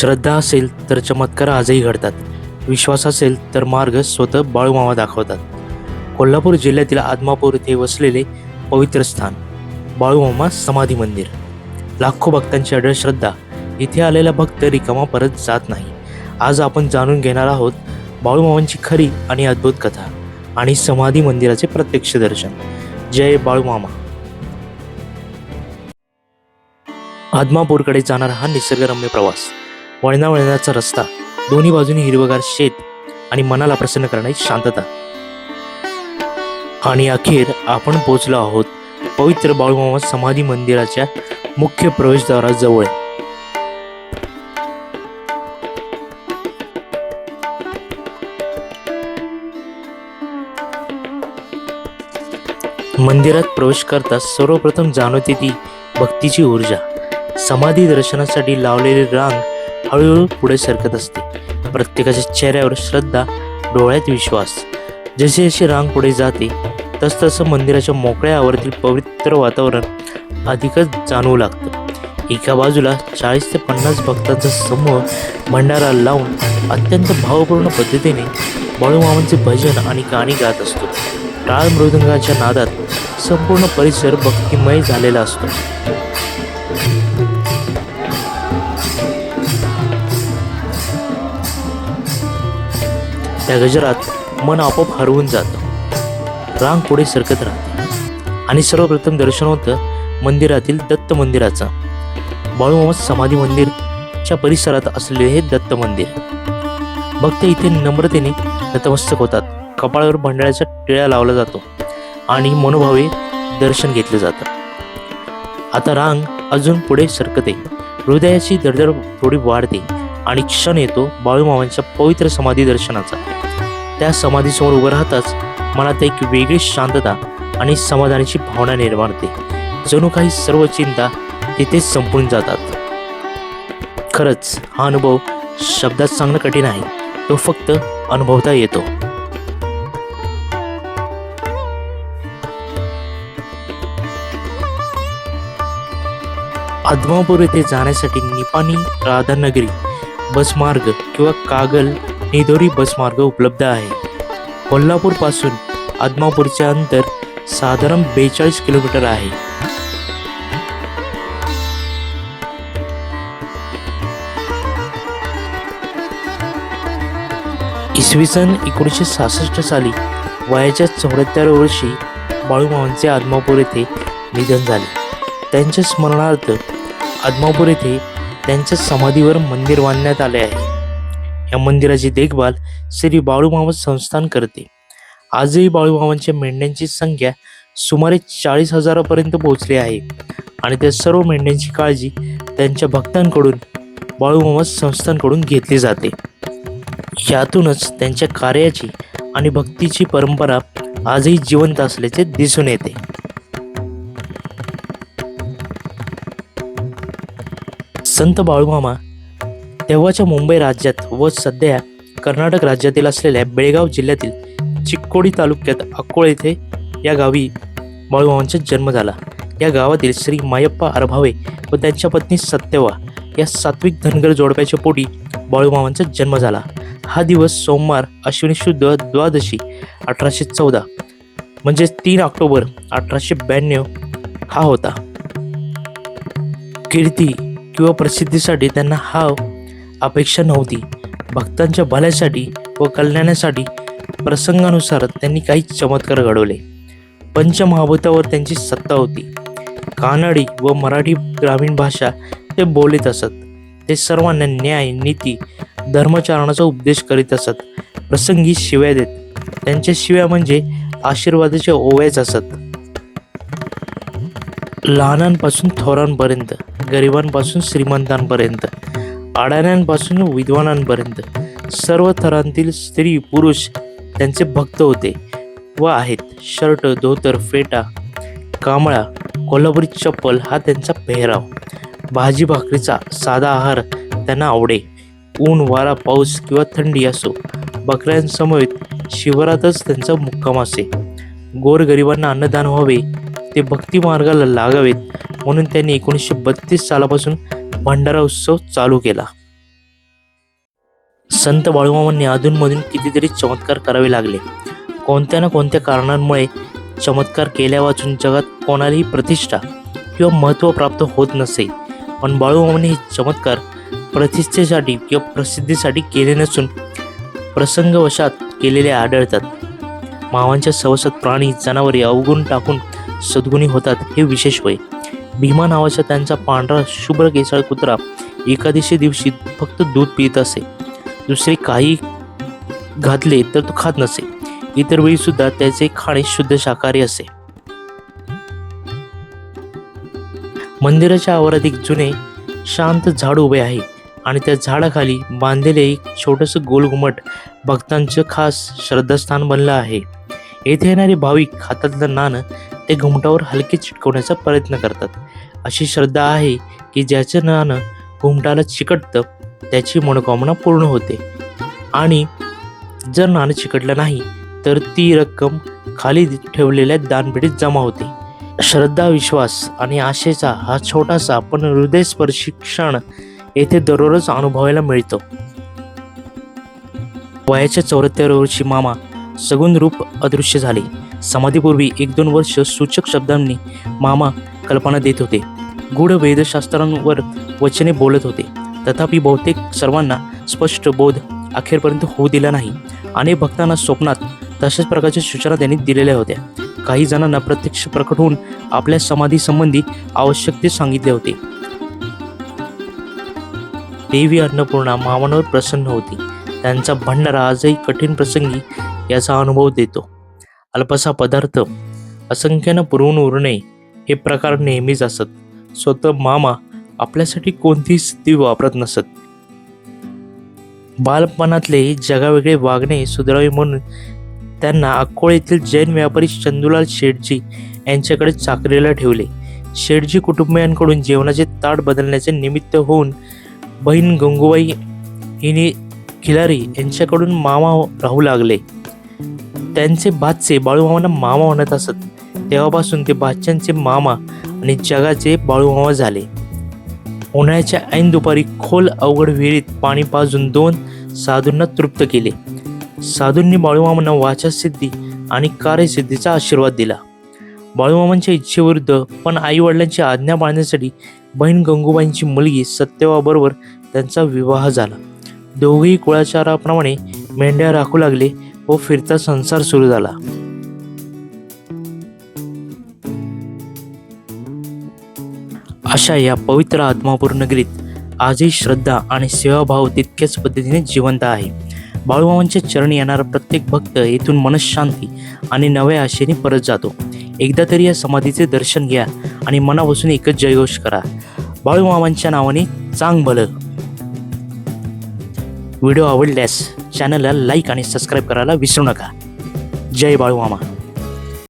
श्रद्धा असेल तर चमत्कार आजही घडतात. विश्वास असेल तर मार्ग स्वतः बाळूमामा दाखवतात. कोल्हापूर जिल्ह्यातील आदमापूर येथे वसलेले पवित्र स्थान बाळूमामा समाधी मंदिर. लाखो भक्तांची अढळ श्रद्धा. इथे आलेला भक्त रिकामा परत जात नाही. आज आपण जाणून घेणार आहोत बाळूमामांची खरी आणि अद्भुत कथा आणि समाधी मंदिराचे प्रत्यक्ष दर्शन. जय बाळूमामा. आदमापूरकडे जाणारा हा निसर्गरम्य प्रवास, वळणावळणाचा रस्ता, दोन्ही बाजूनी हिरवगार शेत आणि मनाला प्रसन्न करणारी शांतता. आणि अखेर आपण पोहोचलो आहोत पवित्र बाळूमामा समाधी मंदिराच्या मुख्य प्रवेशद्वाराजवळ. मंदिरात प्रवेश करताच सर्वप्रथम जाणवते ती भक्तीची ऊर्जा. समाधी दर्शनासाठी लावलेली रांग हळूहळू पुढे सरकत असते. प्रत्येकाच्या चेहऱ्यावर श्रद्धा, डोळ्यात विश्वास. जसे जशी रांग पुढे जाते तसतसं मंदिराच्या मोकळ्या आवारातील पवित्र वातावरण अधिकच जाणवू लागतं. एका बाजूला 40 ते 50 भक्तांचा समूह भंडारा लावून अत्यंत भावपूर्ण पद्धतीने बाळूमामांचे भजन आणि गाणी गात असतो. टाळ मृदंगाच्या नादात संपूर्ण परिसर भक्तिमय झालेला असतो. त्या गजरात मन आपोआप हरवून जातं. रांग पुढे सरकत राहते आणि सर्वप्रथम दर्शन होतं मंदिरातील दत्त मंदिराचं. बाळूमामा समाधी मंदिरच्या परिसरात असलेले हे दत्त मंदिर. भक्त इथे नम्रतेने नतमस्तक होतात. कपाळावर भंडाऱ्याचा टिळा लावला जातो आणि मनोभावे दर्शन घेतलं जातं. आता रांग अजून पुढे सरकते. हृदयाची धडधड थोडी वाढते आणि क्षण येतो बाळूमामांच्या पवित्र समाधी दर्शनाचा. त्या समाधीसमोर उभं राहताच मनात एक वेगळी शांतता आणि समाधानाची भावना निर्माण होते. जणू काही सर्व चिंता तिथेच संपून जातात. खरंच हा अनुभव शब्दात सांगणं कठीण आहे. तो फक्त अनुभवता येतो. आदमापूर येथे जाण्यासाठी निपाणी राधानगरी बसमार्ग किंवा कागल निधोरी बसमार्ग उपलब्ध आहे. कोल्हापूर पासून आदमापूरचे अंतर साधारण 42 किलोमीटर आहे. इसवी सन 1966 साली वयाच्या 74 वर्षी बाळूमामांचे आदमापूर येथे निधन झाले. त्यांच्या स्मरणार्थ आदमापूर येथे त्यांच्या समाधीवर मंदिर बांधण्यात आले आहे. या मंदिराची देखभाल श्री बाळूमामा संस्थान करते. आजही बाळूमामांच्या मेंढ्यांची संख्या सुमारे 40,000 पोहोचली आहे आणि त्या सर्व मेंढ्यांची काळजी त्यांच्या भक्तांकडून बाळूमामा संस्थानकडून घेतली जाते. यातूनच त्यांच्या कार्याची आणि भक्तीची परंपरा आजही जिवंत असल्याचे दिसून येते. संत बाळूमामा तेव्हाच्या मुंबई राज्यात व सध्या कर्नाटक राज्यातील असलेल्या बेळगाव जिल्ह्यातील चिक्कोडी तालुक्यात अक्कोळ येथे या गावी बाळूमामांचा जन्म झाला. या गावातील श्री मायप्पा अरभावे व त्यांच्या पत्नी सत्यवा या सात्विक धनगर जोडप्याच्या पोटी बाळूमामांचा जन्म झाला. हा दिवस सोमवार अश्विनी शुद्ध द्वादशी 1814 म्हणजे 3 ऑक्टोबर 1892 हा होता. कीर्ती किंवा प्रसिद्धीसाठी त्यांना हा अपेक्षा नव्हती. भक्तांच्या भल्यासाठी व कल्याणासाठी प्रसंगानुसार त्यांनी काही चमत्कार घडवले. पंचमहाभूतावर त्यांची सत्ता होती. कानडी व मराठी ग्रामीण भाषा ते बोलत असत. ते सर्वांना न्याय, नीती, धर्मचारणाचा उपदेश करीत असत. प्रसंगी शिव्या देत. त्यांच्या शिव्या म्हणजे आशीर्वादाच्या ओव्याच असत. लहानांपासून थोरांपर्यंत, गरिबांपासून श्रीमंतांपर्यंत, अडाण्यांपासून विद्वानांपर्यंत सर्व थरांतील स्त्री पुरुष त्यांचे भक्त होते व आहेत. शर्ट, धोतर, फेटा, कांबळा, कोल्हापुरी चप्पल हा त्यांचा पेहराव. भाजी भाकरीचा साधा आहार त्यांना आवडे. ऊन, वारा, पाऊस किंवा थंडी असो, बकऱ्यांसमवेत शिवारातच त्यांचा मुक्काम असे. गोरगरिबांना अन्नदान व्हावे, ते भक्ती मार्गाला लागावेत म्हणून त्यांनी 1932 सालापासून भंडारा उत्सव चालू केला. संत बाळूमामांनी अधूनमधून कितीतरी चमत्कार करावे लागले. कोणत्या ना कोणत्या कारणांमुळे चमत्कार केल्या वाचून जगात कोणालाही प्रतिष्ठा किंवा महत्त्व प्राप्त होत नसे. पण बाळूमामांनी हे चमत्कार प्रतिष्ठेसाठी किंवा प्रसिद्धीसाठी केले नसून प्रसंगवशात केलेले आढळतात. मामांच्या सहवासात प्राणी जनावरे अवगुण टाकून सद्गुणी होतात हे विशेष होय. भीमा नावाचा त्यांचा पांढरा शुभ्र केसाळ कुत्रा एकादशी दिवशी फक्त दूध पित असे. दुसरे काही घातले तर तो खात नसे. इतर वेळी सुद्धा त्याचे खाणे शुद्ध शाकाहारी असे. मंदिराच्या आवारात एक जुने शांत झाड उभे आहे आणि त्या झाडाखाली बांधलेले एक छोटंसं गोल घुमट भक्तांचं खास श्रद्धास्थान बनलं आहे. येथे येणारे भाविक हातातलं नाणं ते घुमटावर हलके चिटकवण्याचा प्रयत्न करतात. अशी श्रद्धा आहे की ज्याचं नाणं घुमटाला चिकटतं त्याची मनोकामना पूर्ण होते आणि जर नाणं चिकटलं नाही तर ती रक्कम खाली ठेवलेल्या दानपेटीत जमा होते. श्रद्धा, विश्वास आणि आशेचा हा छोटासा पण हृदयस्पर्शी क्षण येथे दररोज अनुभवायला मिळतो. वयाच्या 74व्या वर्षी मामा सगुण रूप अदृश्य झाले. समाधीपूर्वी 1-2 वर्ष सूचक शब्दांनी मामा कल्पना देत होते. गूढ वेदशास्त्रांवर वचने बोलत होते. तथापि बहुतेक सर्वांना स्पष्ट बोध अखेरपर्यंत होऊ दिला नाही. अनेक भक्तांना स्वप्नात तशाच प्रकारच्या सूचना त्यांनी दिलेल्या होत्या. काही जणांना प्रत्यक्ष प्रकट होऊन आपल्या समाधी संबंधी आवश्यक ते सांगितले होते. देवी अन्नपूर्णा मामांवर प्रसन्न होती. त्यांचा भंडारा आजही कठीण प्रसंगी याचा अनुभव देतो. अल्पसा पदार्थ असंख्यानं पुरवून उरणे हे प्रकार नेहमीच असत. स्वतः मामा आपल्यासाठी कोणतीही सिद्धी वापरत नसत. बालपणातले जगावेगळे वागणे सुधारावे म्हणून त्यांना अक्कोळ येथील जैन व्यापारी चंदूलाल शेठजी यांच्याकडे चाकरीला ठेवले. शेठजी कुटुंबियांकडून जेवणाचे ताट बदलण्याचे निमित्त होऊन बहीण गंगूबाई हिने खिलारी यांच्याकडून मामा राहू लागले. त्यांचे भाचे बाळूमामांना मामा म्हणत असत. तेव्हापासून ते भाच्यांचे मामा आणि जगाचे बाळूमामा झाले. उन्हाळ्याच्या ऐन दुपारी खोल अवघड विहिरीत पाणी पाजून 2 साधूंना तृप्त केले. साधूंनी बाळूमामांना वाचासिद्धी आणि कार्यसिद्धीचा आशीर्वाद दिला. बाळूमामांच्या इच्छेविरुद्ध पण आईवडिलांची आज्ञा पाळण्यासाठी बहीण गंगूबाईंची मुलगी सत्यवाबरोबर त्यांचा विवाह झाला. दोघेही कुळाचाराप्रमाणे मेंढ्या राखू लागले व फिरता संसार सुरू झाला. अशा या पवित्र आत्मापूर नगरीत आजही श्रद्धा आणि सेवाभाव तितक्याच पद्धतीने जिवंत आहे. बाळूमामांच्या चरणी येणारा प्रत्येक भक्त येथून मनशांती आणि नव्या आशेने परत जातो. एकदा तरी या समाधीचे दर्शन घ्या आणि मनापासून एकच जयघोष करा, बाळूमामांच्या नावाने चांग भलं. व्हिडिओ आवडल्यास चॅनलला लाईक आणि सबस्क्राईब करायला विसरू नका. जय बाळूमामा.